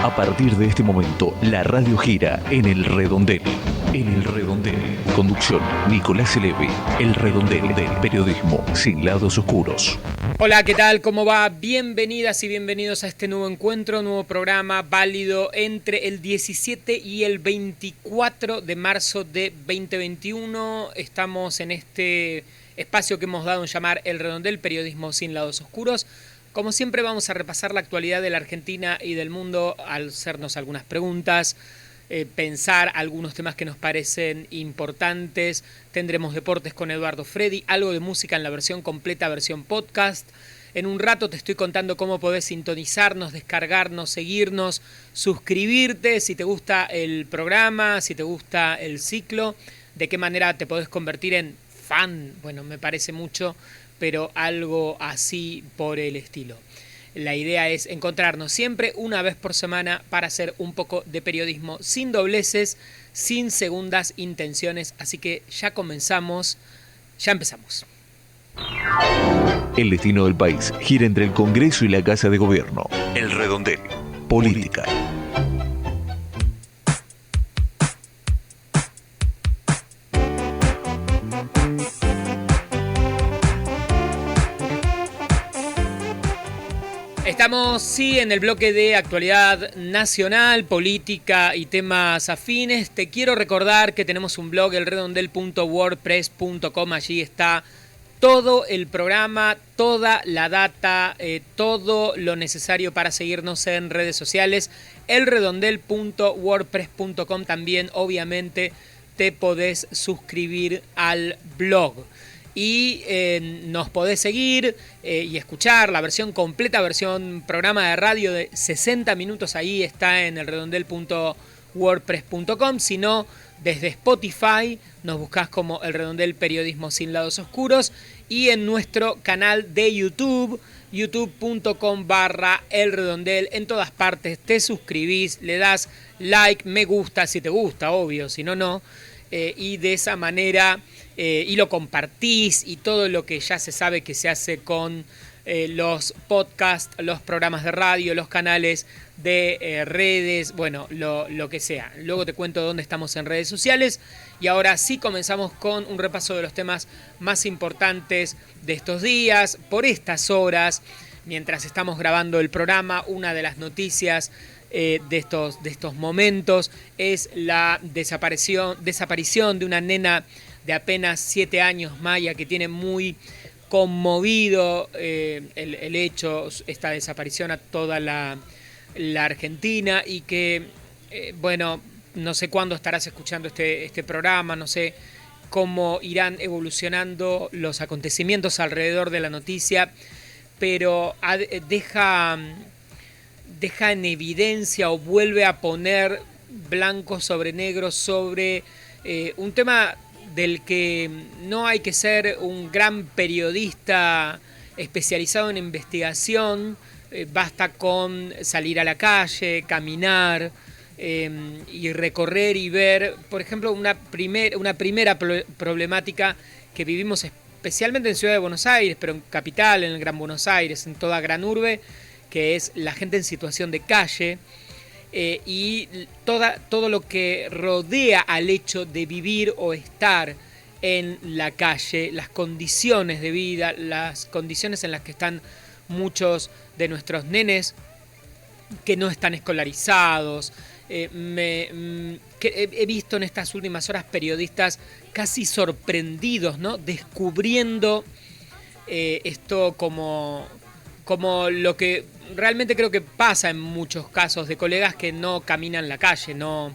A partir de este momento, la radio gira en El Redondel. En El Redondel. Conducción, Nicolás Eleve. El Redondel del periodismo sin lados oscuros. Hola, ¿qué tal? ¿Cómo va? Bienvenidas y bienvenidos a este nuevo encuentro, nuevo programa válido entre el 17 y el 24 de marzo de 2021. Estamos en este espacio que hemos dado en llamar El Redondel, periodismo sin lados oscuros. Como siempre vamos a repasar la actualidad de la Argentina y del mundo al hacernos algunas preguntas, pensar algunos temas que nos parecen importantes. Tendremos deportes con Eduardo Fredi, algo de música en la versión completa, versión podcast. En un rato te estoy contando cómo podés sintonizarnos, descargarnos, seguirnos, suscribirte si te gusta el programa, si te gusta el ciclo, de qué manera te podés convertir en fan. Bueno, me parece mucho, pero algo así por el estilo. La idea es encontrarnos siempre una vez por semana para hacer un poco de periodismo sin dobleces, sin segundas intenciones. Así que ya comenzamos, ya empezamos. El destino del país gira entre el Congreso y la Casa de Gobierno. El Redondel. Política. Estamos, sí, en el bloque de actualidad nacional, política y temas afines. Te quiero recordar que tenemos un blog, elredondel.wordpress.com. Allí está todo el programa, toda la data, todo lo necesario para seguirnos en redes sociales. elredondel.wordpress.com. También, obviamente, te podés suscribir al blog. Y nos podés seguir y escuchar la versión completa, versión programa de radio de 60 minutos. Ahí está en elredondel.wordpress.com. Si no, desde Spotify nos buscás como El Redondel Periodismo Sin Lados Oscuros. Y en nuestro canal de YouTube, youtube.com/elredondel. En todas partes te suscribís, le das like, me gusta si te gusta, obvio, si no, no. Y de esa manera, y lo compartís y todo lo que ya se sabe que se hace con los podcasts, los programas de radio, los canales de redes, bueno, lo que sea. Luego te cuento dónde estamos en redes sociales. Y ahora sí comenzamos con un repaso de los temas más importantes de estos días, por estas horas, mientras estamos grabando el programa. Una de las noticias de estos momentos es la desaparición de una nena de apenas 7 años, Maya, que tiene muy conmovido el hecho, esta desaparición a toda la Argentina, y que, bueno, no sé cuándo estarás escuchando este programa, no sé cómo irán evolucionando los acontecimientos alrededor de la noticia, pero deja en evidencia o vuelve a poner blanco sobre negro sobre un tema del que no hay que ser un gran periodista especializado en investigación. Basta con salir a la calle, caminar y recorrer y ver, por ejemplo, una primera problemática que vivimos especialmente en Ciudad de Buenos Aires, pero en Capital, en el Gran Buenos Aires, en toda gran urbe, que es la gente en situación de calle, y todo lo que rodea al hecho de vivir o estar en la calle, las condiciones de vida, las condiciones en las que están muchos de nuestros nenes que no están escolarizados. He visto en estas últimas horas periodistas casi sorprendidos, ¿no?, descubriendo esto como lo que realmente creo que pasa en muchos casos de colegas que no caminan la calle. No,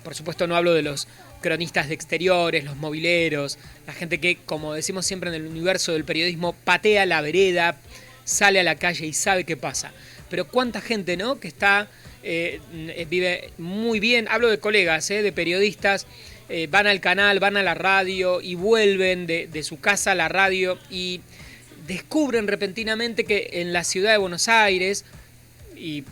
por supuesto no hablo de los cronistas de exteriores, los mobileros, la gente que, como decimos siempre en el universo del periodismo, patea la vereda, sale a la calle y sabe qué pasa. Pero cuánta gente, ¿no?, que está vive muy bien. Hablo de colegas, de periodistas, van al canal, van a la radio y vuelven de su casa a la radio y descubren repentinamente que en la ciudad de Buenos Aires, y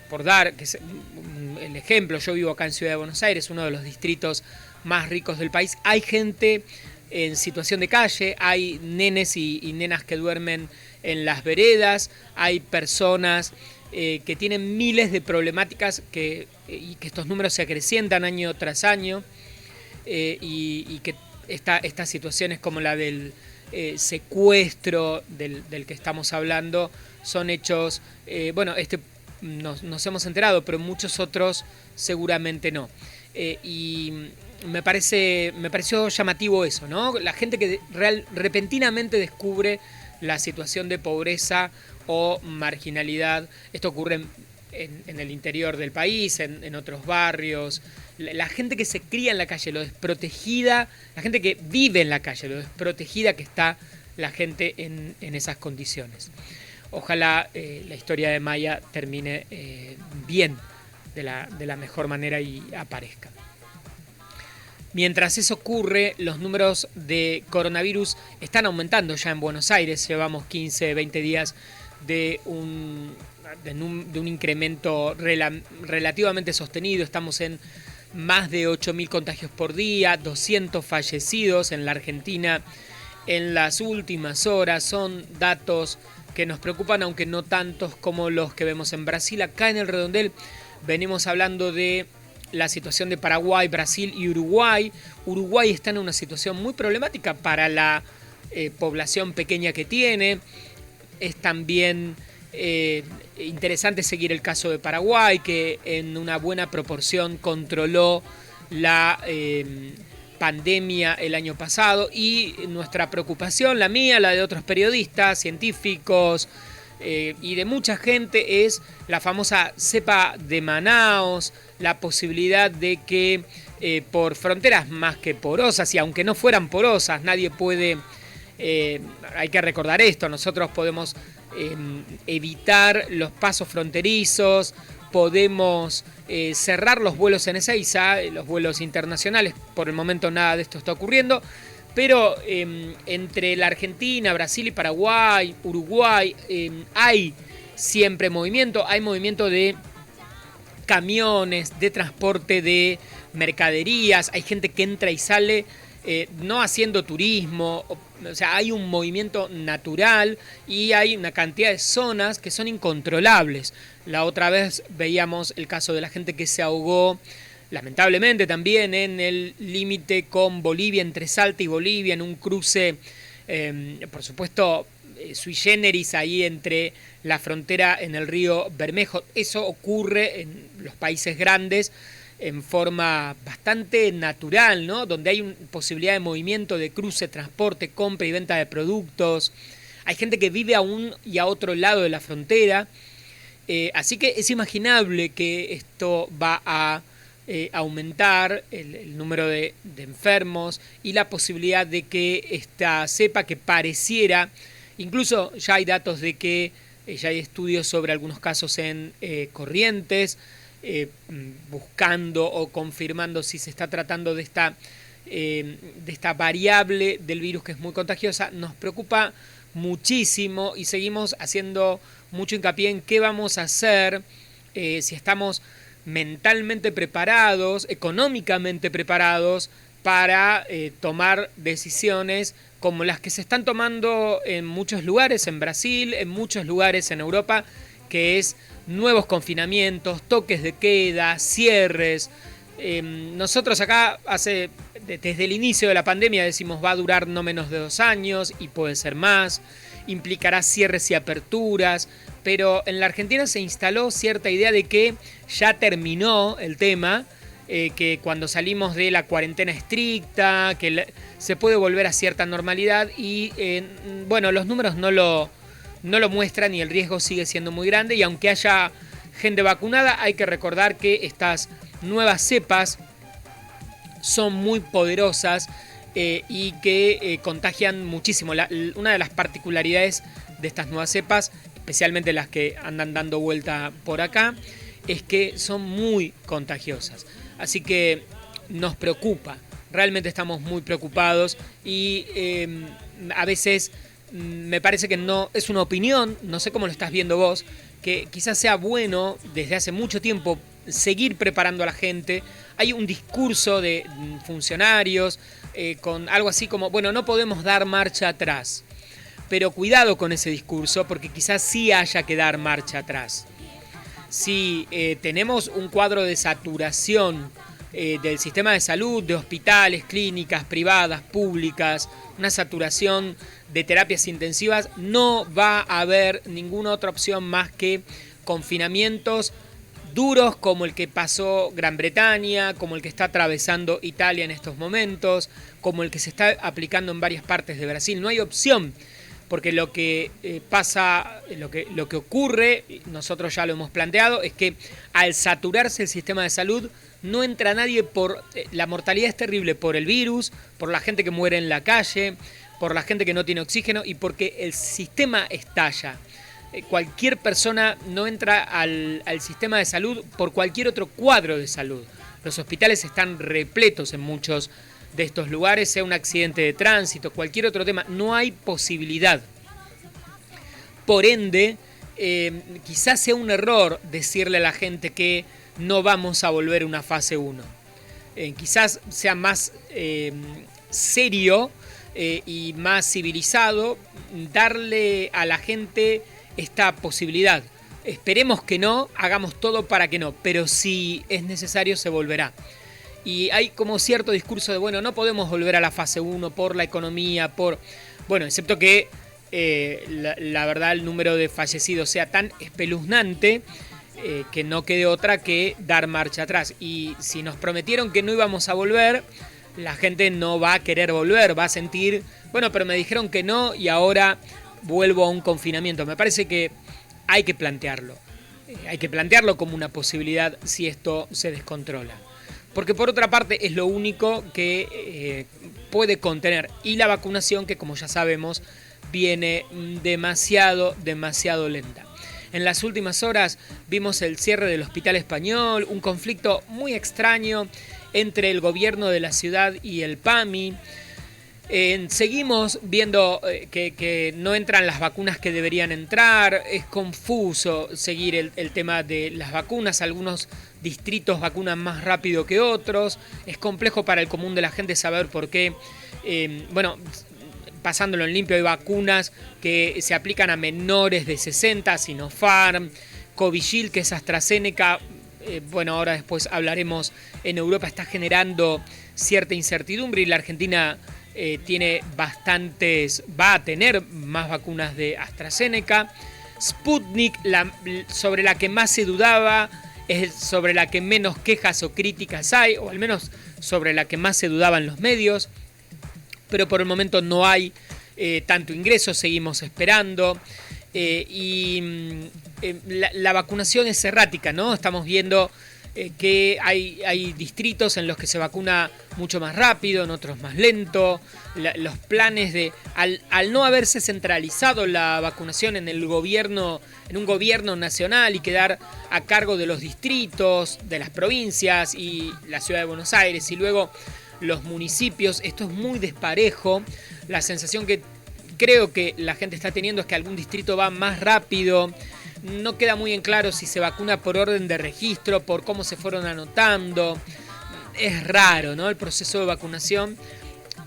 por dar el ejemplo, yo vivo acá en Ciudad de Buenos Aires, uno de los distritos más ricos del país, hay gente en situación de calle, hay nenes y nenas que duermen en las veredas, hay personas que tienen miles de problemáticas y que estos números se acrecientan año tras año, y que estas situaciones como la del secuestro del que estamos hablando son hechos, nos hemos enterado, pero muchos otros seguramente no. Y me pareció llamativo eso, ¿no? La gente que repentinamente descubre la situación de pobreza o marginalidad. Esto ocurre en el interior del país, en otros barrios. La gente que se cría en la calle, lo desprotegida, la gente que vive en la calle, lo desprotegida que está la gente en esas condiciones. Ojalá la historia de Maya termine bien, de la mejor manera, y aparezca. Mientras eso ocurre, los números de coronavirus están aumentando ya en Buenos Aires. Llevamos 15, 20 días de un incremento relativamente sostenido. Estamos en más de 8.000 contagios por día, 200 fallecidos en la Argentina en las últimas horas. Son datos que nos preocupan, aunque no tantos como los que vemos en Brasil. Acá en el Redondel venimos hablando de la situación de Paraguay, Brasil y Uruguay. Uruguay está en una situación muy problemática para la población pequeña que tiene. Es también interesante seguir el caso de Paraguay, que en una buena proporción controló la pandemia el año pasado, y nuestra preocupación, la mía, la de otros periodistas, científicos y de mucha gente, es la famosa cepa de Manaos, la posibilidad de que por fronteras más que porosas, y aunque no fueran porosas, nadie puede, hay que recordar esto, nosotros podemos evitar los pasos fronterizos, podemos cerrar los vuelos en Ezeiza, los vuelos internacionales. Por el momento nada de esto está ocurriendo, pero entre la Argentina, Brasil y Paraguay, Uruguay, hay siempre movimiento, hay movimiento de camiones, de transporte de mercaderías, hay gente que entra y sale, no haciendo turismo, o sea, hay un movimiento natural y hay una cantidad de zonas que son incontrolables. La otra vez veíamos el caso de la gente que se ahogó, lamentablemente también en el límite con Bolivia, entre Salta y Bolivia, en un cruce, por supuesto, sui generis ahí entre la frontera en el río Bermejo. Eso ocurre en los países grandes en forma bastante natural, ¿no? Donde hay una posibilidad de movimiento, de cruce, transporte, compra y venta de productos. Hay gente que vive a un y a otro lado de la frontera. Así que es imaginable que esto va a aumentar el número de enfermos y la posibilidad de que esta cepa, que pareciera, incluso ya hay datos de que ya hay estudios sobre algunos casos en Corrientes, buscando o confirmando si se está tratando de esta variable del virus que es muy contagiosa. Nos preocupa muchísimo y seguimos haciendo mucho hincapié en qué vamos a hacer, si estamos mentalmente preparados, económicamente preparados para tomar decisiones como las que se están tomando en muchos lugares, en Brasil, en muchos lugares en Europa, que es nuevos confinamientos, toques de queda, cierres. Nosotros acá desde el inicio de la pandemia decimos va a durar no menos de 2 años y puede ser más, implicará cierres y aperturas, pero en la Argentina se instaló cierta idea de que ya terminó el tema, que cuando salimos de la cuarentena estricta, que se puede volver a cierta normalidad y bueno, los números no lo muestran y el riesgo sigue siendo muy grande, y aunque haya gente vacunada, hay que recordar que estas nuevas cepas son muy poderosas y que contagian muchísimo. Una de las particularidades de estas nuevas cepas, especialmente las que andan dando vuelta por acá, es que son muy contagiosas. Así que nos preocupa, realmente estamos muy preocupados y a veces me parece que no es una opinión, no sé cómo lo estás viendo vos, que quizás sea bueno desde hace mucho tiempo seguir preparando a la gente. Hay un discurso de funcionarios con algo así como, bueno, no podemos dar marcha atrás, pero cuidado con ese discurso porque quizás sí haya que dar marcha atrás. si tenemos un cuadro de saturación del sistema de salud, de hospitales, clínicas privadas, públicas, una saturación de terapias intensivas, no va a haber ninguna otra opción más que confinamientos duros como el que pasó Gran Bretaña, como el que está atravesando Italia en estos momentos, como el que se está aplicando en varias partes de Brasil. No hay opción, porque lo que pasa, lo que ocurre, nosotros ya lo hemos planteado, es que al saturarse el sistema de salud, no entra nadie por... la mortalidad es terrible por el virus, por la gente que muere en la calle, por la gente que no tiene oxígeno y porque el sistema estalla. Cualquier persona no entra al sistema de salud por cualquier otro cuadro de salud. Los hospitales están repletos en muchos de estos lugares, sea un accidente de tránsito, cualquier otro tema. No hay posibilidad. Por ende, quizás sea un error decirle a la gente que no vamos a volver a una fase 1. Quizás sea más serio y más civilizado darle a la gente esta posibilidad. Esperemos que no, hagamos todo para que no, pero si es necesario se volverá. Y hay como cierto discurso de, bueno, no podemos volver a la fase 1 por la economía, bueno, excepto que la verdad el número de fallecidos sea tan espeluznante que no quede otra que dar marcha atrás. Y si nos prometieron que no íbamos a volver, la gente no va a querer volver, va a sentir, bueno, pero me dijeron que no y ahora vuelvo a un confinamiento. Me parece que hay que plantearlo. Hay que plantearlo como una posibilidad si esto se descontrola. Porque por otra parte es lo único que puede contener. Y la vacunación, que como ya sabemos, viene demasiado lenta. En las últimas horas vimos el cierre del Hospital Español, un conflicto muy extraño entre el gobierno de la ciudad y el PAMI. Seguimos viendo que no entran las vacunas que deberían entrar. Es confuso seguir el tema de las vacunas. Algunos distritos vacunan más rápido que otros. Es complejo para el común de la gente saber por qué. Pasándolo en limpio, hay vacunas que se aplican a menores de 60, Sinopharm, Covishield, que es AstraZeneca. Ahora después hablaremos, en Europa está generando cierta incertidumbre y la Argentina va a tener más vacunas de AstraZeneca. Sputnik, sobre la que más se dudaba, es sobre la que menos quejas o críticas hay, o al menos sobre la que más se dudaba en los medios. Pero por el momento no hay tanto ingreso, seguimos esperando. La vacunación es errática, ¿no? Estamos viendo que hay distritos en los que se vacuna mucho más rápido, en otros más lento. Los planes al no haberse centralizado la vacunación en un gobierno nacional y quedar a cargo de los distritos, de las provincias y la ciudad de Buenos Aires y luego los municipios, esto es muy desparejo. La sensación que creo que la gente está teniendo es que algún distrito va más rápido. No queda muy en claro si se vacuna por orden de registro, por cómo se fueron anotando. Es raro, ¿no? El proceso de vacunación.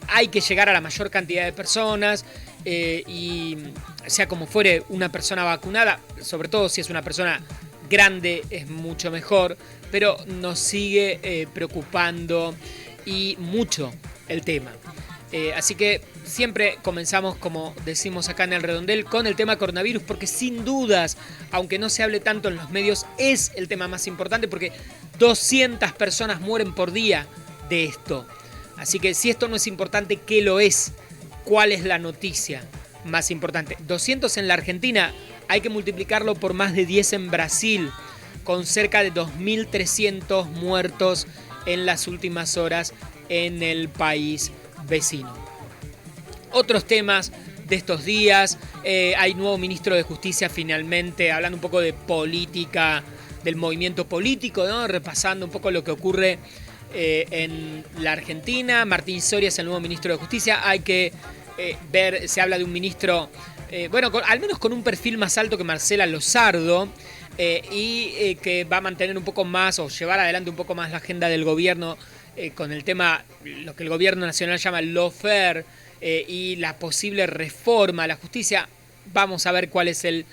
Hay que llegar a la mayor cantidad de personas y sea como fuere una persona vacunada, sobre todo si es una persona grande, es mucho mejor, pero nos sigue preocupando y mucho el tema. Así que siempre comenzamos, como decimos acá en el redondel, con el tema coronavirus, porque sin dudas, aunque no se hable tanto en los medios, es el tema más importante, porque 200 personas mueren por día de esto. Así que si esto no es importante, ¿qué lo es? ¿Cuál es la noticia más importante? 200 en la Argentina, hay que multiplicarlo por más de 10 en Brasil, con cerca de 2.300 muertos en las últimas horas en el país vecino. Otros temas de estos días, hay nuevo ministro de Justicia finalmente, hablando un poco de política, del movimiento político, ¿no? Repasando un poco lo que ocurre en la Argentina. Martín Soria es el nuevo ministro de Justicia. Hay que ver, se habla de un ministro, al menos con un perfil más alto que Marcela Lozardo, y que va a mantener un poco más o llevar adelante un poco más la agenda del gobierno con el tema, lo que el gobierno nacional llama lawfare, y la posible reforma a la justicia. Vamos a ver cuál es el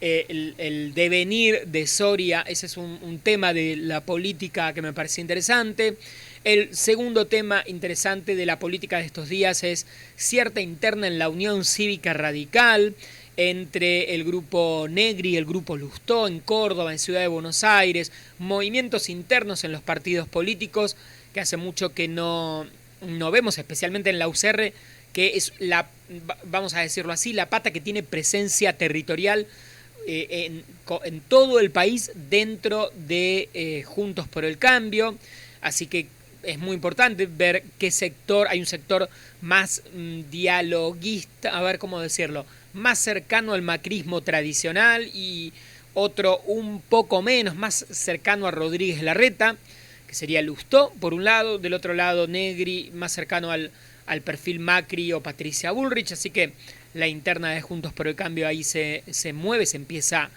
el devenir de Soria. Ese es un tema de la política que me parece interesante. El segundo tema interesante de la política de estos días es cierta interna en la Unión Cívica Radical entre el grupo Negri y el grupo Lustó en Córdoba, en Ciudad de Buenos Aires, movimientos internos en los partidos políticos que hace mucho que no vemos, especialmente en la UCR, que es vamos a decirlo así, la pata que tiene presencia territorial en todo el país dentro de Juntos por el Cambio. Así que es muy importante ver qué sector, hay un sector más dialoguista, a ver cómo decirlo, más cercano al macrismo tradicional y otro un poco menos, más cercano a Rodríguez Larreta, que sería Lustó por un lado, del otro lado Negri, más cercano al perfil Macri o Patricia Bullrich. Así que la interna de Juntos por el Cambio ahí se mueve, se empieza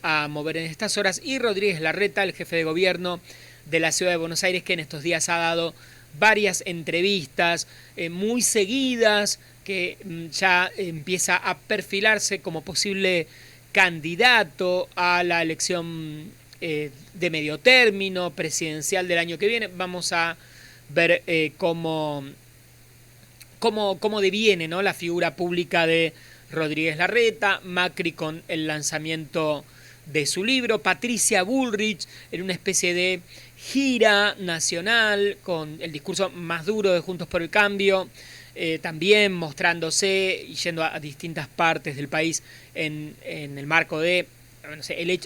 a mover en estas horas. Y Rodríguez Larreta, el jefe de gobierno de la Ciudad de Buenos Aires, que en estos días ha dado varias entrevistas muy seguidas, que ya empieza a perfilarse como posible candidato a la elección de medio término presidencial del año que viene. Vamos a ver cómo deviene, ¿no?, la figura pública de Rodríguez Larreta, Macri con el lanzamiento de su libro, Patricia Bullrich en una especie de gira nacional con el discurso más duro de Juntos por el Cambio, también mostrándose y yendo a distintas partes del país en el marco de, no sé,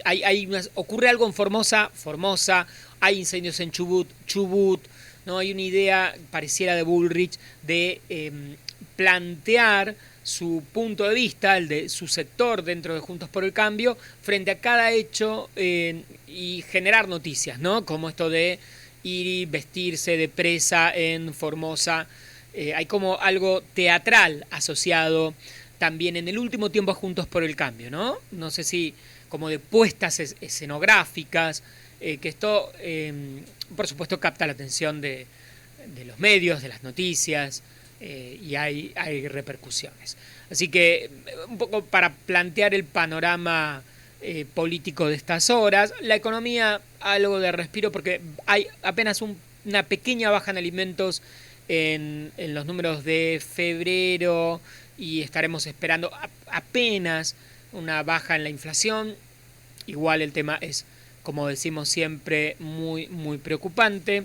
ocurre algo en Formosa, hay incendios en Chubut, ¿no? Hay una idea pareciera de Bullrich de plantear su punto de vista, el de su sector dentro de Juntos por el Cambio, frente a cada hecho y generar noticias, ¿no? Como esto de ir y vestirse de presa en Formosa. Hay como algo teatral asociado también en el último tiempo a Juntos por el Cambio, ¿no? No sé si como de puestas escenográficas, que esto, por supuesto, capta la atención de los medios, de las noticias, y hay repercusiones. Así que un poco para plantear el panorama político de estas horas, la economía algo de respiro porque hay apenas una pequeña baja en alimentos en los números de febrero y estaremos esperando apenas una baja en la inflación. Igual el tema es, como decimos siempre, muy, muy preocupante.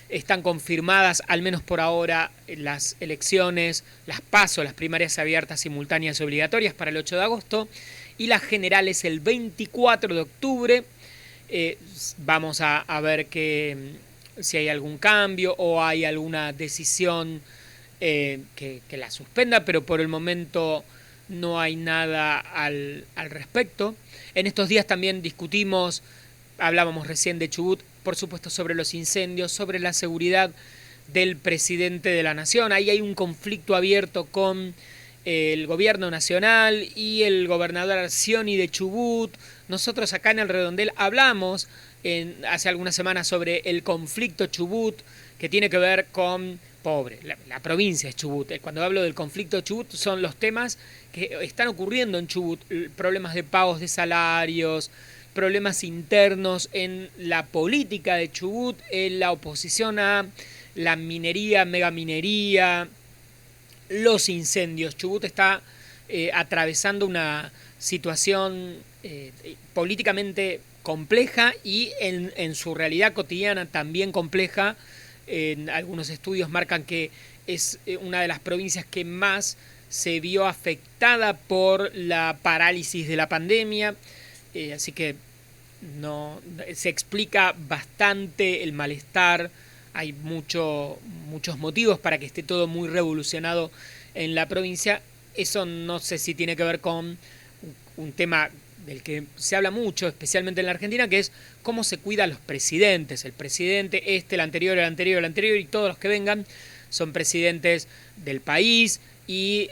Están confirmadas, al menos por ahora, las elecciones, las PASO, las primarias abiertas, simultáneas y obligatorias para el 8 de agosto y las generales el 24 de octubre. Vamos a ver si hay algún cambio o hay alguna decisión que la suspenda, pero por el momento no hay nada al respecto. En estos días también hablábamos recién de Chubut, por supuesto sobre los incendios, sobre la seguridad del presidente de la Nación. Ahí hay un conflicto abierto con el gobierno nacional y el gobernador Arcioni de Chubut. Nosotros acá en el Redondel hablamos hace algunas semanas sobre el conflicto Chubut, que tiene que ver con la provincia de Chubut. Cuando hablo del conflicto Chubut son los temas que están ocurriendo en Chubut, problemas de pagos de salarios, problemas internos en la política de Chubut, en la oposición a la minería, megaminería, los incendios. Chubut está atravesando una situación políticamente compleja y en su realidad cotidiana también compleja. Algunos estudios marcan que es una de las provincias que más se vio afectada por la parálisis de la pandemia. Así que se explica bastante el malestar. Hay muchos motivos para que esté todo muy revolucionado en la provincia. Eso no sé si tiene que ver con un tema del que se habla mucho, especialmente en la Argentina, que es cómo se cuida a los presidentes. El presidente, el anterior y todos los que vengan son presidentes del país y,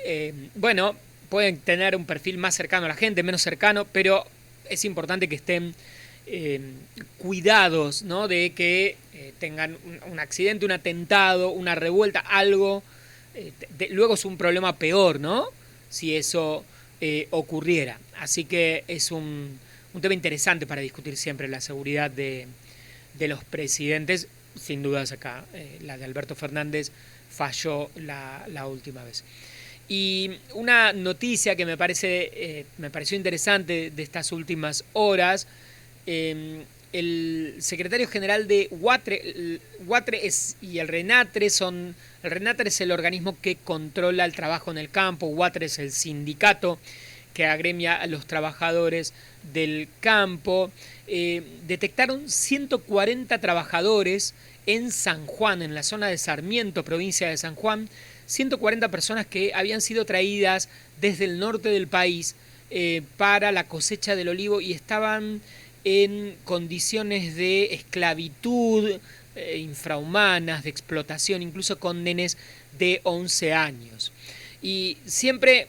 pueden tener un perfil más cercano a la gente, menos cercano, pero es importante que estén cuidados, ¿no?, de que tengan un accidente, un atentado, una revuelta, algo. Luego es un problema peor, ¿no?, si eso ocurriera. Así que es un tema interesante para discutir siempre, la seguridad de los presidentes. Sin dudas acá, la de Alberto Fernández falló la última vez. Y una noticia que me pareció interesante de estas últimas horas, el secretario general de WATRE y el RENATRE el RENATRE es el organismo que controla el trabajo en el campo, WATRE es el sindicato que agremia a los trabajadores del campo. Detectaron 140 trabajadores en San Juan, en la zona de Sarmiento, provincia de San Juan, 140 personas que habían sido traídas desde el norte del país para la cosecha del olivo y estaban en condiciones de esclavitud infrahumanas, de explotación, incluso con nenes de 11 años. Y siempre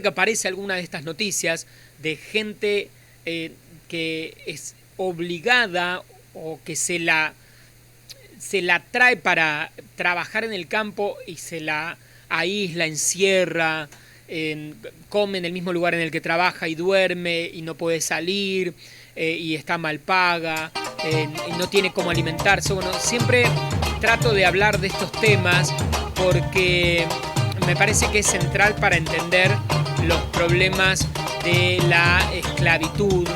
que aparece alguna de estas noticias de gente que es obligada o que se la trae para trabajar en el campo y se la aísla, encierra, come en el mismo lugar en el que trabaja y duerme y no puede salir y está mal paga y no tiene cómo alimentarse. Bueno, siempre trato de hablar de estos temas porque me parece que es central para entender los problemas de la esclavitud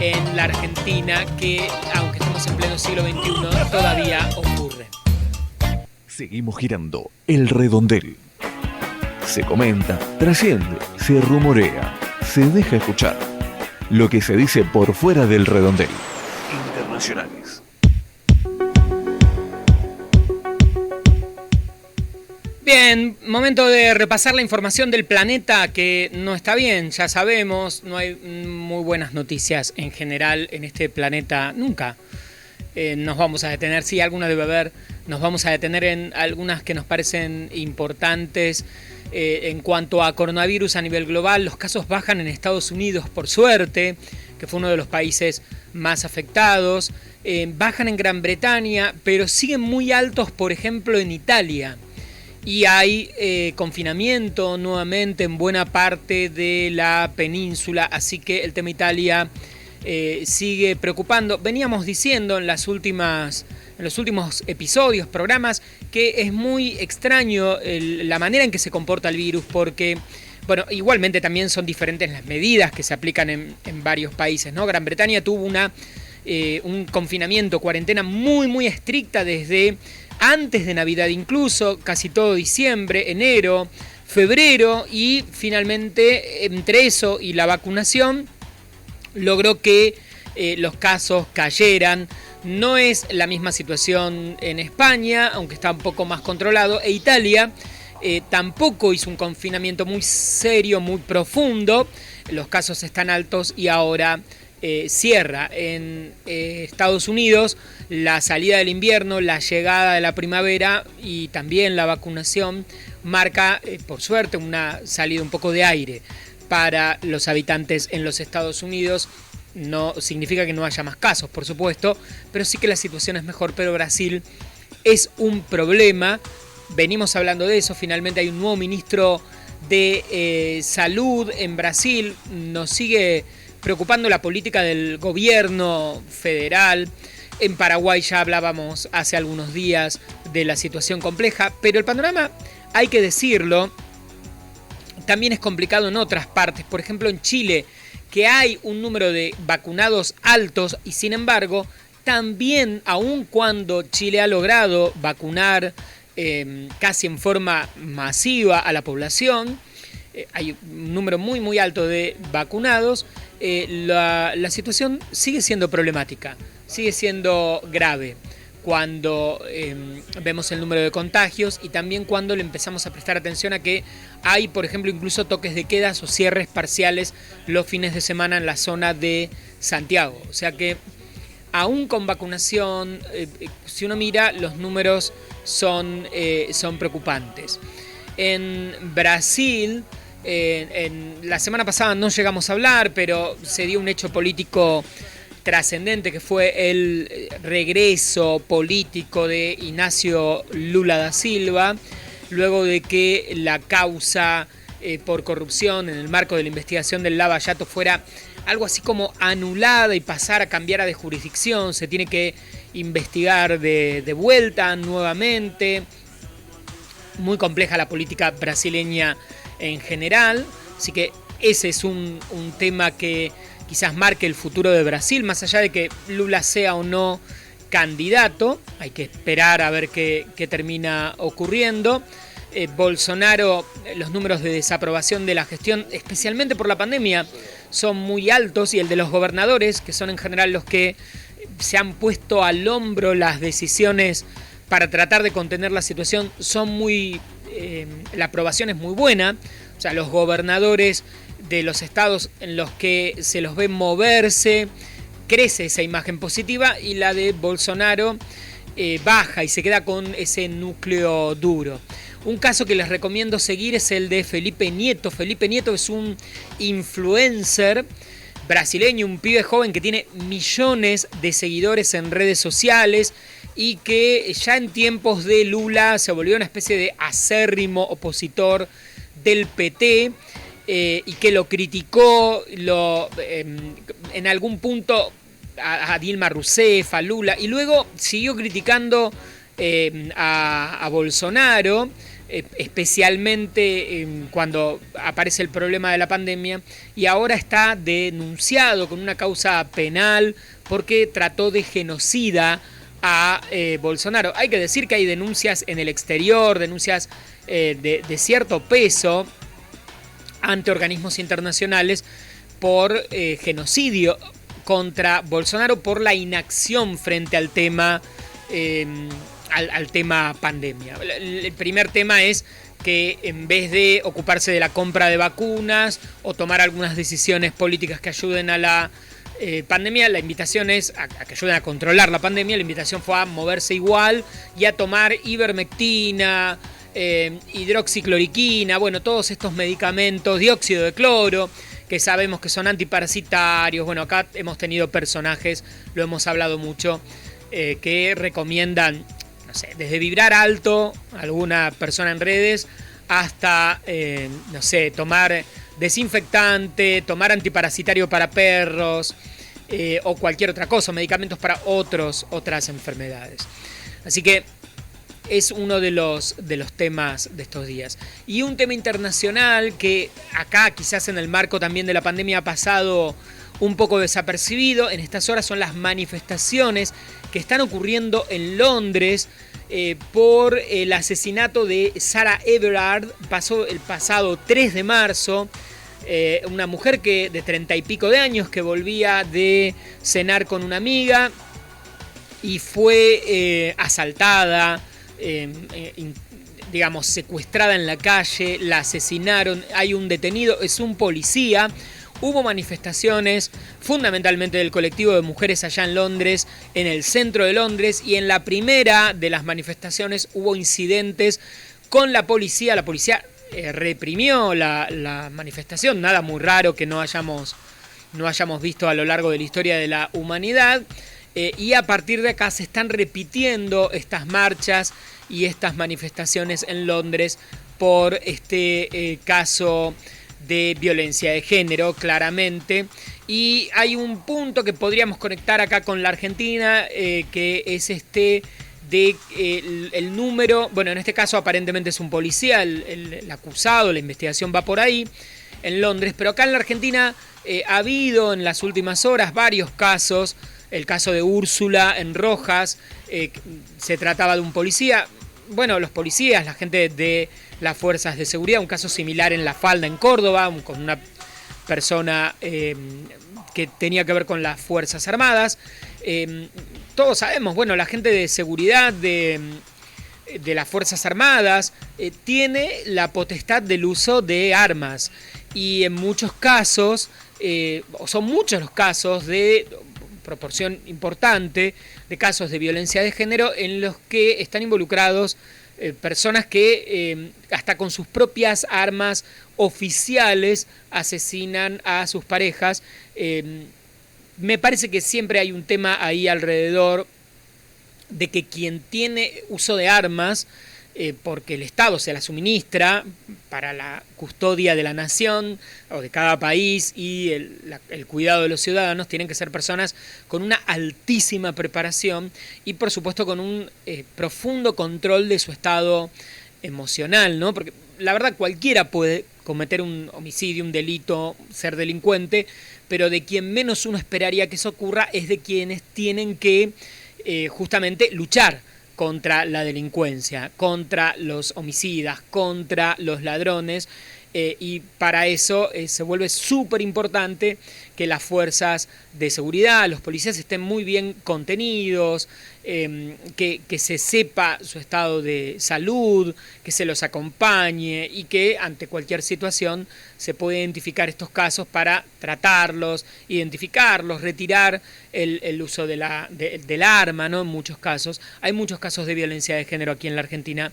en la Argentina, que aunque estamos en pleno siglo XXI todavía ocurre. Seguimos girando el redondel. Se comenta, trasciende, se rumorea, se deja escuchar. Lo que se dice por fuera del redondel. Internacionales. Bien, momento de repasar la información del planeta que no está bien, ya sabemos, no hay muy buenas noticias en general en este planeta nunca. Nos vamos a detener, sí, alguna debe haber, nos vamos a detener en algunas que nos parecen importantes. En cuanto a coronavirus a nivel global, los casos bajan en Estados Unidos, por suerte, que fue uno de los países más afectados. Bajan en Gran Bretaña, pero siguen muy altos, por ejemplo, en Italia. Y hay confinamiento nuevamente en buena parte de la península, así que el tema Italia sigue preocupando. Veníamos diciendo en los últimos episodios, programas, que es muy extraño la manera en que se comporta el virus, porque, bueno, igualmente también son diferentes las medidas que se aplican en varios países, ¿no? Gran Bretaña tuvo un confinamiento, cuarentena muy, muy estricta desde antes de Navidad, incluso casi todo diciembre, enero, febrero, y finalmente entre eso y la vacunación logró que los casos cayeran. No es la misma situación en España, aunque está un poco más controlado, e Italia tampoco hizo un confinamiento muy serio, muy profundo. Los casos están altos y ahora cierra. En Estados Unidos, la salida del invierno, la llegada de la primavera y también la vacunación marca, por suerte, una salida un poco de aire para los habitantes en los Estados Unidos. No significa que no haya más casos, por supuesto, pero sí que la situación es mejor. Pero Brasil es un problema. Venimos hablando de eso. Finalmente hay un nuevo ministro de Salud en Brasil. Nos sigue preocupando la política del gobierno federal. En Paraguay ya hablábamos hace algunos días de la situación compleja, pero el panorama, hay que decirlo, también es complicado en otras partes. Por ejemplo, en Chile, que hay un número de vacunados altos y sin embargo, también, aun cuando Chile ha logrado vacunar casi en forma masiva a la población, hay un número muy muy alto de vacunados, la situación sigue siendo problemática, sigue siendo grave cuando vemos el número de contagios y también cuando le empezamos a prestar atención a que hay, por ejemplo, incluso toques de quedas o cierres parciales los fines de semana en la zona de Santiago. O sea que aún con vacunación, si uno mira, los números son preocupantes. En Brasil, en la semana pasada no llegamos a hablar, pero se dio un hecho político trascendente que fue el regreso político de Inácio Lula da Silva, luego de que la causa por corrupción en el marco de la investigación del Lava Jato fuera algo así como anulada y pasar a cambiar de jurisdicción. Se tiene que investigar de vuelta nuevamente. Muy compleja la política brasileña en general, así que ese es un tema que quizás marque el futuro de Brasil, más allá de que Lula sea o no candidato. Hay que esperar a ver qué termina ocurriendo. Bolsonaro, los números de desaprobación de la gestión, especialmente por la pandemia, son muy altos, y el de los gobernadores, que son en general los que se han puesto al hombro las decisiones para tratar de contener la situación, son muy... la aprobación es muy buena. O sea, los gobernadores de los estados en los que se los ve moverse, crece esa imagen positiva, y la de Bolsonaro baja y se queda con ese núcleo duro. Un caso que les recomiendo seguir es el de Felipe Nieto. Felipe Nieto es un influencer brasileño, un pibe joven que tiene millones de seguidores en redes sociales y que ya en tiempos de Lula se volvió una especie de acérrimo opositor del PT, y que lo criticó en algún punto a Dilma Rousseff, a Lula, y luego siguió criticando a Bolsonaro, especialmente cuando aparece el problema de la pandemia, y ahora está denunciado con una causa penal porque trató de genocida a Bolsonaro. Hay que decir que hay denuncias en el exterior, denuncias de cierto peso ante organismos internacionales por genocidio contra Bolsonaro por la inacción frente al tema al tema pandemia. El primer tema es que en vez de ocuparse de la compra de vacunas o tomar algunas decisiones políticas que ayuden a la pandemia, la invitación es a que ayuden a controlar la pandemia. La invitación fue a moverse igual y a tomar ivermectina, hidroxicloroquina, bueno, todos estos medicamentos, dióxido de cloro, que sabemos que son antiparasitarios. Bueno, acá hemos tenido personajes, lo hemos hablado mucho, que recomiendan, no sé, desde vibrar alto a alguna persona en redes hasta, no sé, tomar desinfectante, tomar antiparasitario para perros, o cualquier otra cosa, medicamentos para otras enfermedades. Así que es uno de los temas de estos días. Y un tema internacional que acá, quizás en el marco también de la pandemia, ha pasado un poco desapercibido en estas horas, son las manifestaciones que están ocurriendo en Londres por el asesinato de Sarah Everard. Pasó el pasado 3 de marzo. Una mujer de 30 y pico de años que volvía de cenar con una amiga y fue asaltada, digamos, secuestrada en la calle, la asesinaron. Hay un detenido, es un policía. Hubo manifestaciones fundamentalmente del colectivo de mujeres allá en Londres, en el centro de Londres, y en la primera de las manifestaciones hubo incidentes con la policía. La policía reprimió la manifestación, nada muy raro que no hayamos visto a lo largo de la historia de la humanidad. Y a partir de acá se están repitiendo estas marchas y estas manifestaciones en Londres por este caso de violencia de género, claramente. Y hay un punto que podríamos conectar acá con la Argentina, que es el número, bueno, en este caso aparentemente es un policía, el acusado, la investigación va por ahí, en Londres, pero acá en la Argentina ha habido en las últimas horas varios casos. El caso de Úrsula en Rojas, se trataba de un policía. Bueno, los policías, la gente de las fuerzas de seguridad, un caso similar en La Falda, en Córdoba, con una persona que tenía que ver con las Fuerzas Armadas. Todos sabemos, bueno, la gente de seguridad de las Fuerzas Armadas tiene la potestad del uso de armas, y en muchos casos, son muchos los casos de proporción importante de casos de violencia de género en los que están involucrados personas que hasta con sus propias armas oficiales asesinan a sus parejas. Me parece que siempre hay un tema ahí alrededor de que quien tiene uso de armas porque el Estado se la suministra para la custodia de la nación o de cada país y el cuidado de los ciudadanos. Tienen que ser personas con una altísima preparación y por supuesto con un profundo control de su estado emocional, ¿no? Porque la verdad cualquiera puede cometer un homicidio, un delito, ser delincuente, pero de quien menos uno esperaría que eso ocurra es de quienes tienen que justamente luchar contra la delincuencia, contra los homicidas, contra los ladrones, y para eso se vuelve súper importante que las fuerzas de seguridad, los policías estén muy bien contenidos, que se sepa su estado de salud, que se los acompañe y que ante cualquier situación se pueda identificar estos casos para tratarlos, identificarlos, retirar el uso del arma, ¿no? En muchos casos. Hay muchos casos de violencia de género aquí en la Argentina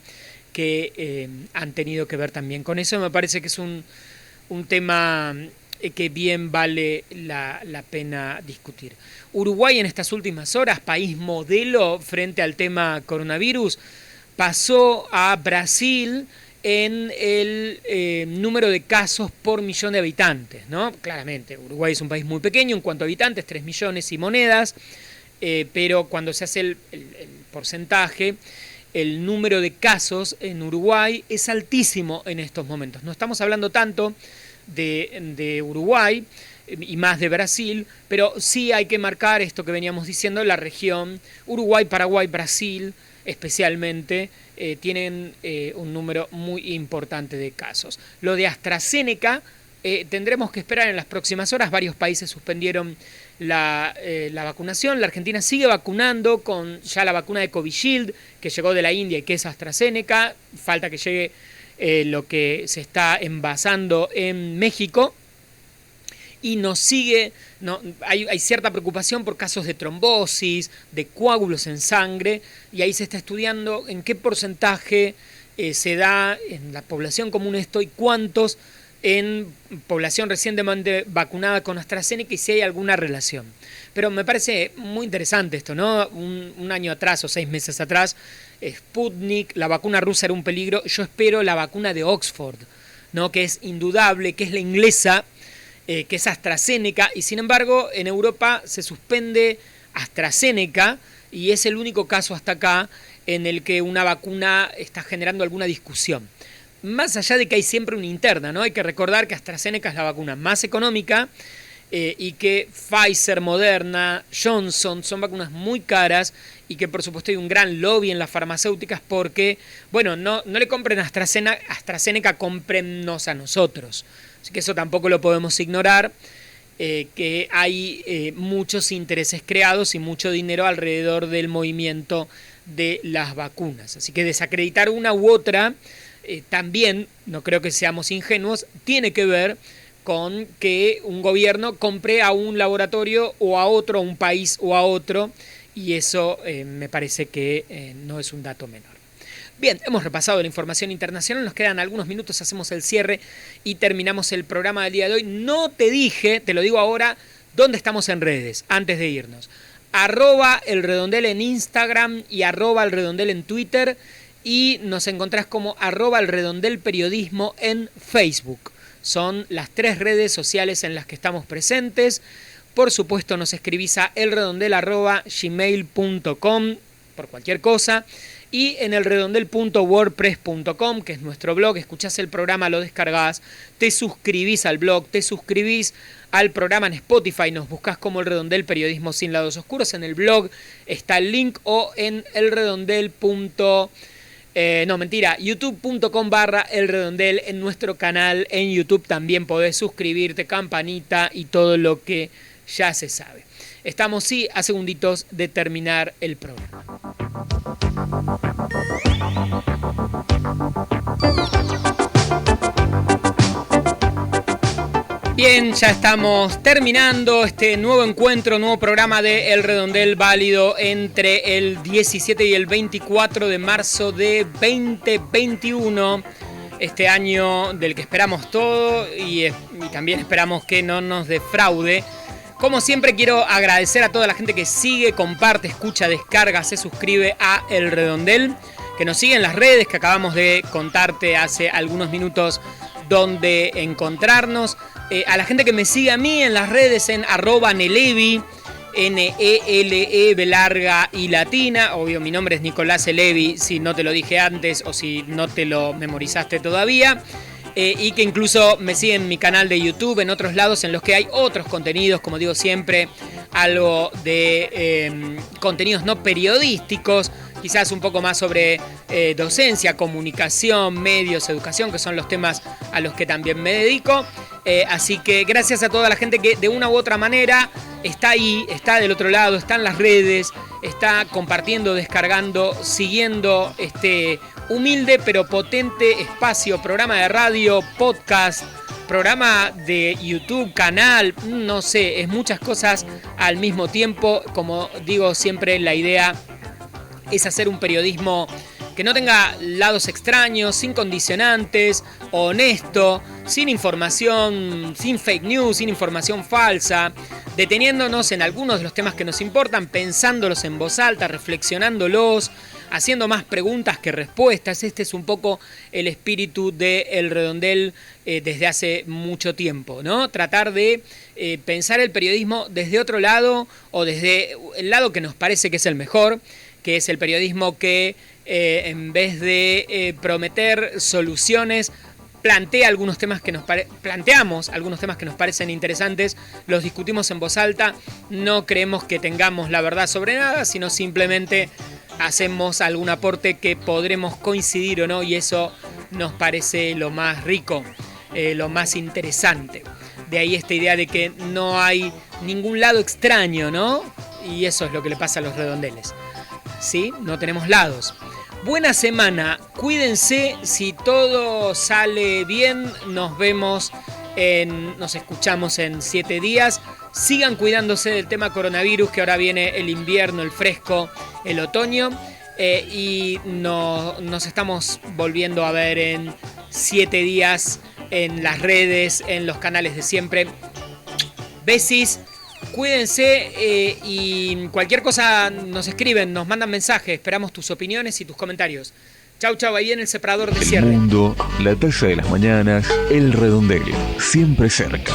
que han tenido que ver también con eso. Me parece que es un tema que bien vale la pena discutir. Uruguay en estas últimas horas, país modelo frente al tema coronavirus, pasó a Brasil en el número de casos por millón de habitantes, ¿no? Claramente, Uruguay es un país muy pequeño en cuanto a habitantes, 3 millones y monedas, pero cuando se hace el porcentaje, el número de casos en Uruguay es altísimo en estos momentos. No estamos hablando tanto de Uruguay y más de Brasil, pero sí hay que marcar esto que veníamos diciendo, la región Uruguay, Paraguay, Brasil especialmente tienen un número muy importante de casos. Lo de AstraZeneca tendremos que esperar en las próximas horas. Varios países suspendieron la vacunación. La Argentina sigue vacunando con ya la vacuna de Covishield, que llegó de la India y que es AstraZeneca. Falta que llegue lo que se está envasando en México. Y nos sigue, hay cierta preocupación por casos de trombosis, de coágulos en sangre, y ahí se está estudiando en qué porcentaje se da en la población común esto y cuántos en población recientemente vacunada con AstraZeneca y si hay alguna relación. Pero me parece muy interesante esto, ¿no? Un año atrás o 6 meses atrás, Sputnik, la vacuna rusa era un peligro. Yo espero la vacuna de Oxford, ¿no? Que es indudable, que es la inglesa, que es AstraZeneca, y sin embargo en Europa se suspende AstraZeneca y es el único caso hasta acá en el que una vacuna está generando alguna discusión. Más allá de que hay siempre una interna, ¿no? Hay que recordar que AstraZeneca es la vacuna más económica y que Pfizer, Moderna, Johnson son vacunas muy caras y que por supuesto hay un gran lobby en las farmacéuticas porque, bueno, no le compren AstraZeneca, cómprennos a nosotros. Así que eso tampoco lo podemos ignorar, que hay muchos intereses creados y mucho dinero alrededor del movimiento de las vacunas. Así que desacreditar una u otra también, no creo que seamos ingenuos, tiene que ver con que un gobierno compre a un laboratorio o a otro, a un país o a otro, y eso me parece que no es un dato menor. Bien, hemos repasado la información internacional, nos quedan algunos minutos, hacemos el cierre y terminamos el programa del día de hoy. No te dije, te lo digo ahora, dónde estamos en redes, antes de irnos. @elredondel en Instagram y @elredondel en Twitter, y nos encontrás como @elredondelperiodismo en Facebook. Son las 3 redes sociales en las que estamos presentes. Por supuesto nos escribís a elredondel@gmail.com por cualquier cosa. Y en elredondel.wordpress.com, que es nuestro blog, escuchás el programa, lo descargás, te suscribís al blog, te suscribís al programa en Spotify, nos buscás como El Redondel Periodismo Sin Lados Oscuros. En el blog está el link, o en youtube.com/elredondel. En nuestro canal en YouTube también podés suscribirte, campanita y todo lo que ya se sabe. Estamos, sí, a segunditos de terminar el programa. Bien, ya estamos terminando este nuevo encuentro, nuevo programa de El Redondel, válido entre el 17 y el 24 de marzo de 2021. Este año del que esperamos todo y también esperamos que no nos defraude. Como siempre, quiero agradecer a toda la gente que sigue, comparte, escucha, descarga, se suscribe a El Redondel. que nos sigue en las redes, que acabamos de contarte hace algunos minutos dónde encontrarnos. A la gente que me sigue a mí en las redes en @Nelevi, Nele, B larga y latina. Obvio, mi nombre es Nicolás Elevi, si no te lo dije antes o si no te lo memorizaste todavía. Y que incluso me siguen en mi canal de YouTube, en otros lados en los que hay otros contenidos, como digo siempre, algo de contenidos no periodísticos, quizás un poco más sobre docencia, comunicación, medios, educación, que son los temas a los que también me dedico. Así que gracias a toda la gente que de una u otra manera está ahí, está del otro lado, está en las redes, está compartiendo, descargando, siguiendo este humilde pero potente espacio, programa de radio, podcast, programa de YouTube, canal, no sé, es muchas cosas al mismo tiempo. Como digo siempre, la idea es hacer un periodismo que no tenga lados extraños, sin condicionantes, honesto, sin información, sin fake news, sin información falsa, deteniéndonos en algunos de los temas que nos importan, pensándolos en voz alta, reflexionándolos, haciendo más preguntas que respuestas. Este es un poco el espíritu de El Redondel desde hace mucho tiempo, ¿no? Tratar de pensar el periodismo desde otro lado o desde el lado que nos parece que es el mejor, que es el periodismo que en vez de prometer soluciones, planteamos algunos temas que nos parecen interesantes, los discutimos en voz alta, no creemos que tengamos la verdad sobre nada, sino simplemente hacemos algún aporte que podremos coincidir o no, y eso nos parece lo más rico, lo más interesante. De ahí esta idea de que no hay ningún lado extraño, ¿no? Y eso es lo que le pasa a los redondeles. ¿Sí? No tenemos lados. Buena semana, cuídense, si todo sale bien, nos escuchamos en 7 días. Sigan cuidándose del tema coronavirus, que ahora viene el invierno, el fresco, el otoño. Y nos estamos volviendo a ver en 7 días en las redes, en los canales de siempre. Besis. Cuídense y cualquier cosa nos escriben, nos mandan mensajes, esperamos tus opiniones y tus comentarios. Chau, chau, ahí en el separador de cierre. El mundo, la taza de las mañanas, El Redondel, siempre cerca.